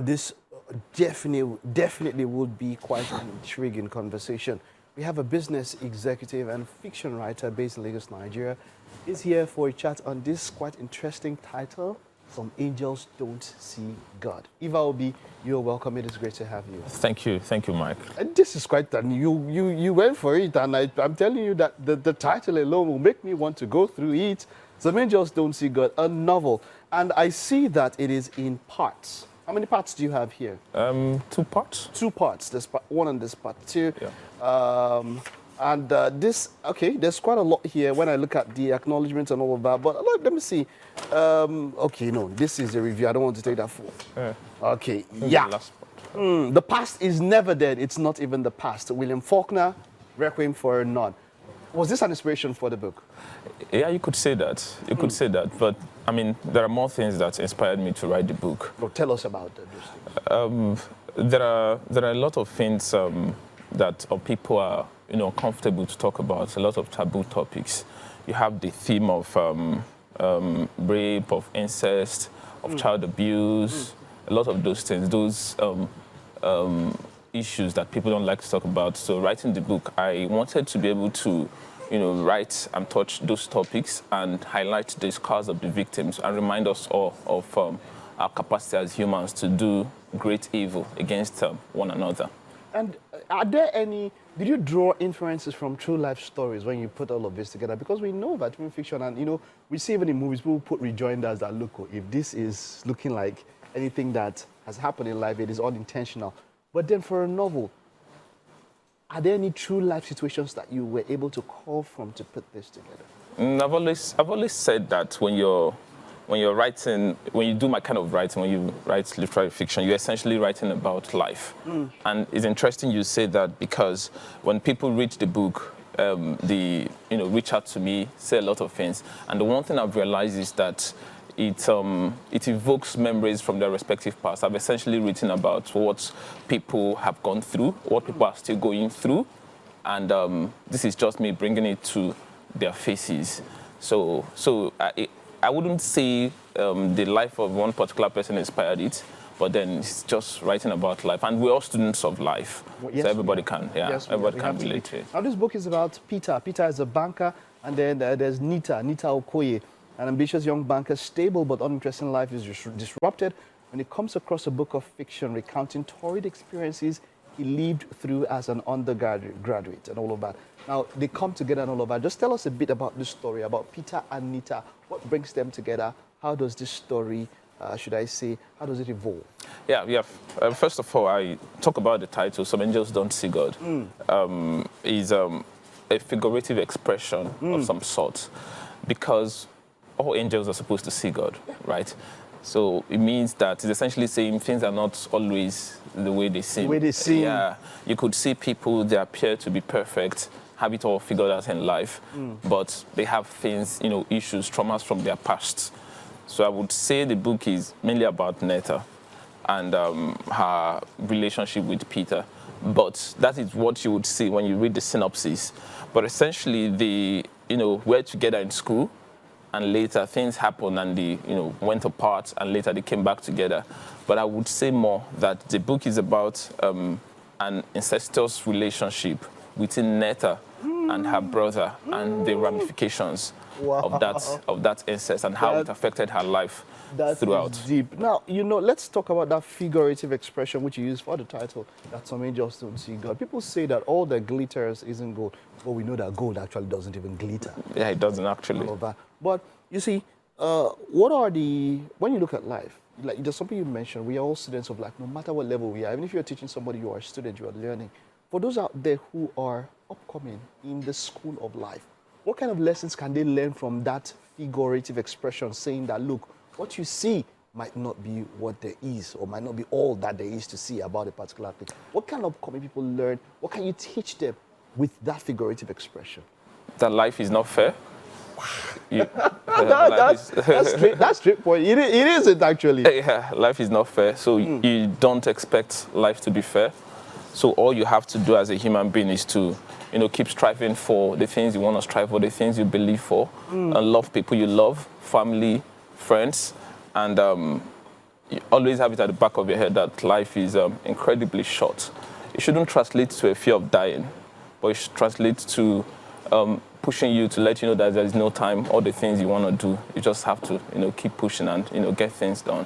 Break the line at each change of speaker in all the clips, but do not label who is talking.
This definitely would be quite an intriguing conversation. We have a business executive and fiction writer based in Lagos, Nigeria, is here for a chat on this quite interesting title, Some Angels Don't See God. Eva Obi, you're welcome. It is great to have you.
Thank you, Mike.
And this is quite done. You went for it, and I'm telling you that the title alone will make me want to go through it. Some Angels Don't See God, a novel. And I see that it is in parts. How many parts do you have here?
2 parts.
2 parts. There's part 1 and there's part 2.
Yeah.
There's quite a lot here when I look at the acknowledgements and all of that. But let me see. Okay, no, this is a review. I don't want to take that full.
Yeah.
Okay, yeah.
The last part.
The past is never dead. It's not even the past. William Faulkner, Requiem for a Nun. Was this an inspiration for the book?
Yeah, you could say that. You could say that. But, I mean, there are more things that inspired me to write the book.
Well, tell us about those things.
There are a lot of things that people are, comfortable to talk about, a lot of taboo topics. You have the theme of rape, of incest, of child abuse, a lot of those things, those issues that people don't like to talk about. So writing the book, I wanted to be able to, write and touch those topics and highlight the scars of the victims and remind us all of our capacity as humans to do great evil against one another.
And did you draw inferences from true life stories when you put all of this together? Because we know that in fiction, and we see even in movies, people put rejoinders that look, if this is looking like anything that has happened in life, it is unintentional. But then for a novel, are there any true life situations that you were able to call from to put this together?
I've always said that when you're writing, when you do my kind of writing, when you write literary fiction, you're essentially writing about life. And it's interesting you say that because when people read the book, they reach out to me, say a lot of things. And the one thing I've realized is that it evokes memories from their respective past. I've essentially written about what people have gone through, what people are still going through. And this is just me bringing it to their faces. So I wouldn't say the life of one particular person inspired it, but then it's just writing about life. And we're all students of life,
well, yes,
so everybody can, everybody can relate to it.
Now, this book is about Peter. Peter is a banker, and then there's Nita Okoye, an ambitious young banker, stable but uninteresting life is disrupted when he comes across a book of fiction recounting torrid experiences he lived through as an undergraduate and all of that. Now, they come together and all of that. Just tell us a bit about this story, about Peter and Nita. What brings them together? How does this story, how does it evolve?
Yeah. First of all, I talk about the title, Some Angels Don't See God. Is a figurative expression of some sort, because all angels are supposed to see God, right? So it means that it's essentially saying things are not always the way they seem.
The way they seem.
Yeah, you could see people, they appear to be perfect, have it all figured out in life, but they have things, issues, traumas from their past. So I would say the book is mainly about Netta and her relationship with Peter. But that is what you would see when you read the synopsis. But essentially, they, were together in school, and later things happened and they, went apart, and later they came back together. But I would say more that the book is about an incestuous relationship between Netta and her brother and the ramifications of that incest and how it affected her life throughout.
Is deep. Now, let's talk about that figurative expression which you use for the title, that some angels don't see God. People say that all that glitters isn't gold, but we know that gold actually doesn't even glitter.
Yeah, it doesn't actually.
But you see, when you look at life, like there's something you mentioned, we are all students of life, no matter what level we are. Even if you're teaching somebody, you are a student, you are learning. For those out there who are upcoming in the school of life, what kind of lessons can they learn from that figurative expression, saying that, look, what you see might not be what there is, or might not be all that there is to see about a particular thing? What can upcoming people learn? What can you teach them with that figurative expression?
That life is not fair.
That's straight point. It isn't actually.
Yeah, life is not fair. So you don't expect life to be fair. So all you have to do as a human being is to, keep striving for the things you want to strive for, the things you believe for, and love people you love, family, friends, and you always have it at the back of your head that life is incredibly short. It shouldn't translate to a fear of dying, but it should translate to pushing you to let you know that there is no time, all the things you want to do. You just have to, keep pushing and, get things done.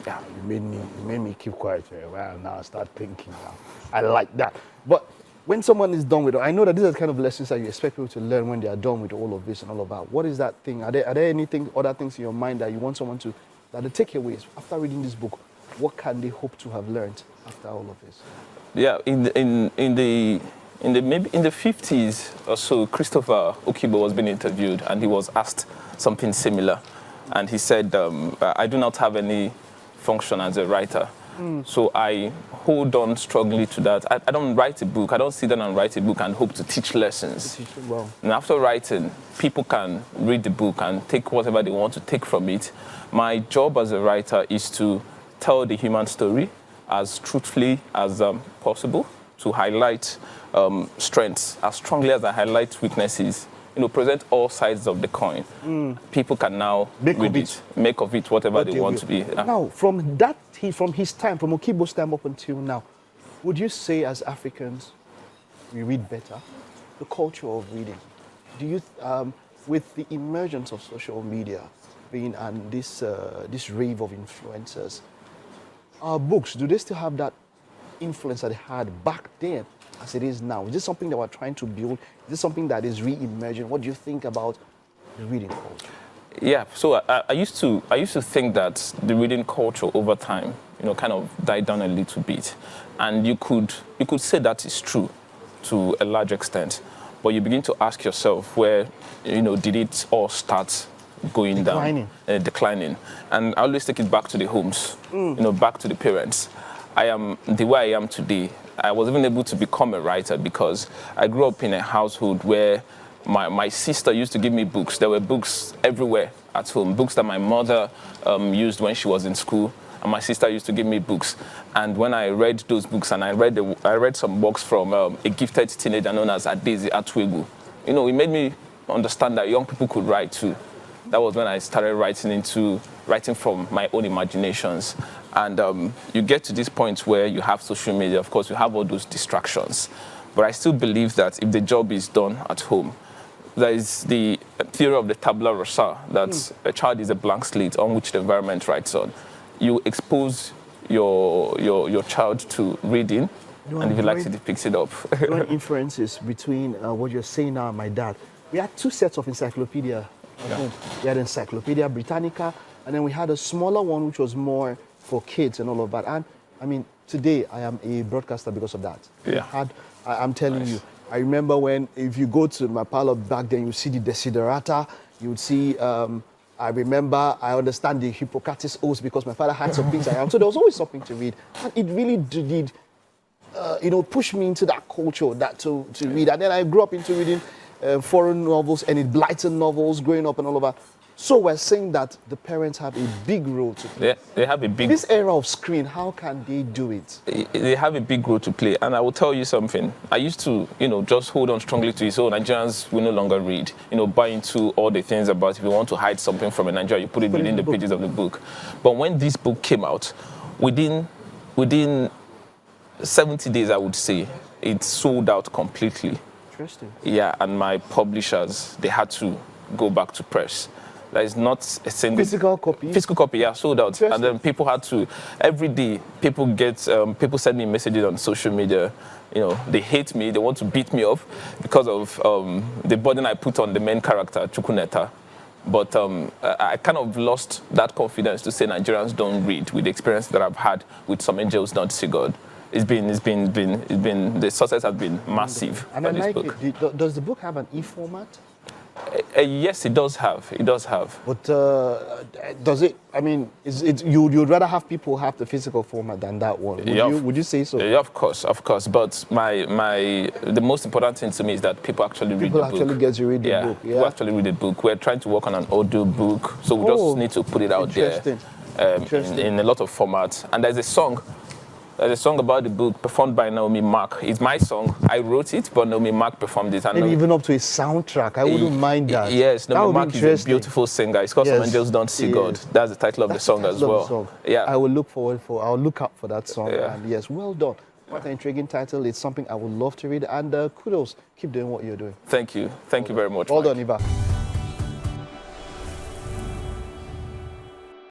Yeah, you made me keep quiet for a while now. I start thinking now. I like that. But when someone is done with it, I know that these are the kind of lessons that you expect people to learn when they are done with all of this and all of that. What is that thing? Are there other things in your mind that you want someone to, that the takeaways after reading this book, what can they hope to have learned after all of this?
Yeah, in the maybe in the 50s or so, Christopher Okibo was being interviewed and he was asked something similar, and he said, "I do not have any function as a writer." So I hold on strongly to that. I don't write a book. I don't sit down and write a book and hope to teach lessons.
Well.
And after writing, people can read the book and take whatever they want to take from it. My job as a writer is to tell the human story as truthfully as possible, to highlight strengths as strongly as I highlight weaknesses. Present all sides of the coin. People can now make of it whatever they want to be.
Now, from his time, from Okibo's time up until now, would you say as Africans we read better? The culture of reading. Do you, with the emergence of social media being and this rave of influencers, our books, do they still have that influence that they had back then as it is now? Is this something that we're trying to build? Is this something that is re-emerging? What do you think about the reading culture?
Yeah, so I used to think that the reading culture over time, kind of died down a little bit, and you could say that is true to a large extent, but you begin to ask yourself where, did it all start going down, declining, and I always take it back to the homes, back to the parents. I am the way I am today. I was even able to become a writer because I grew up in a household where my sister used to give me books. There were books everywhere at home, books that my mother used when she was in school, and my sister used to give me books. And when I read those books, and I read some books from a gifted teenager known as Adezi Atwegu, it made me understand that young people could write too. That was when I started writing from my own imaginations. And you get to this point where you have social media, of course, you have all those distractions. But I still believe that if the job is done at home, there is the theory of the tabula rasa, that a child is a blank slate on which the environment writes on. You expose your child to reading, and if he likes it, he picks it up.
Drawing inferences between what you're saying now and my dad. We had two sets of encyclopedia at home. We had Encyclopedia Britannica, and then we had a smaller one which was more for kids and all of that. And I mean, today I am a broadcaster because of that.
Yeah.
I'm telling you, I remember when, if you go to my parlor back then, you see the Desiderata, you would see, I understand the Hippocrates Oath because my father had some things I am. So there was always something to read. And it really did, push me into that culture, that to read. And then I grew up into reading foreign novels and Blighton novels growing up and all of that. So we're saying that the parents have a big role to play.
Yeah, they have a big...
This era of screen, how can they do it?
They have a big role to play. And I will tell you something. I used to, just hold on strongly to it. So Nigerians will no longer read, buy into all the things about if you want to hide something from a Nigerian, you put it within the pages of the book. But when this book came out, within 70 days, I would say, it sold out completely.
Interesting.
Yeah, and my publishers, they had to go back to press. There is not a single...
Physical copy?
Physical copy, yeah, sold out. And then people had to... Every day, people send me messages on social media. They hate me, they want to beat me up because of the burden I put on the main character, Chukwuneta. But I kind of lost that confidence to say Nigerians don't read with the experience that I've had with Some Angels Don't See God. It's been the success has been massive.
And I like it. Does the book have an e-format?
Yes, it does have. It does have.
But does it? I mean, you'd rather have people have the physical format than that one? Would you say so?
Yeah, of course. But the most important thing to me is that people actually read the book.
People actually get to read the book. Yeah,
people actually read the book. We're trying to work on an audio book, so we just need to put it out there in a lot of formats. And there's a song There's a song about the book performed by Naomi Mark. It's my song. I wrote it, but Naomi Mark performed it. And
Maybe even up to a soundtrack. I wouldn't mind that.
Yes,
That
Naomi
would be
Mark is a
interesting.
beautiful singer. It's called Some Angels Don't See God.
Yes.
That's the title of the song as well.
Song.
Yeah.
I'll look out for that song.
Yeah.
And yes, well done. What an intriguing title. It's something I would love to read. And kudos. Keep doing what you're doing.
Thank you. Thank you very much.
Well
Mike.
done, Iba.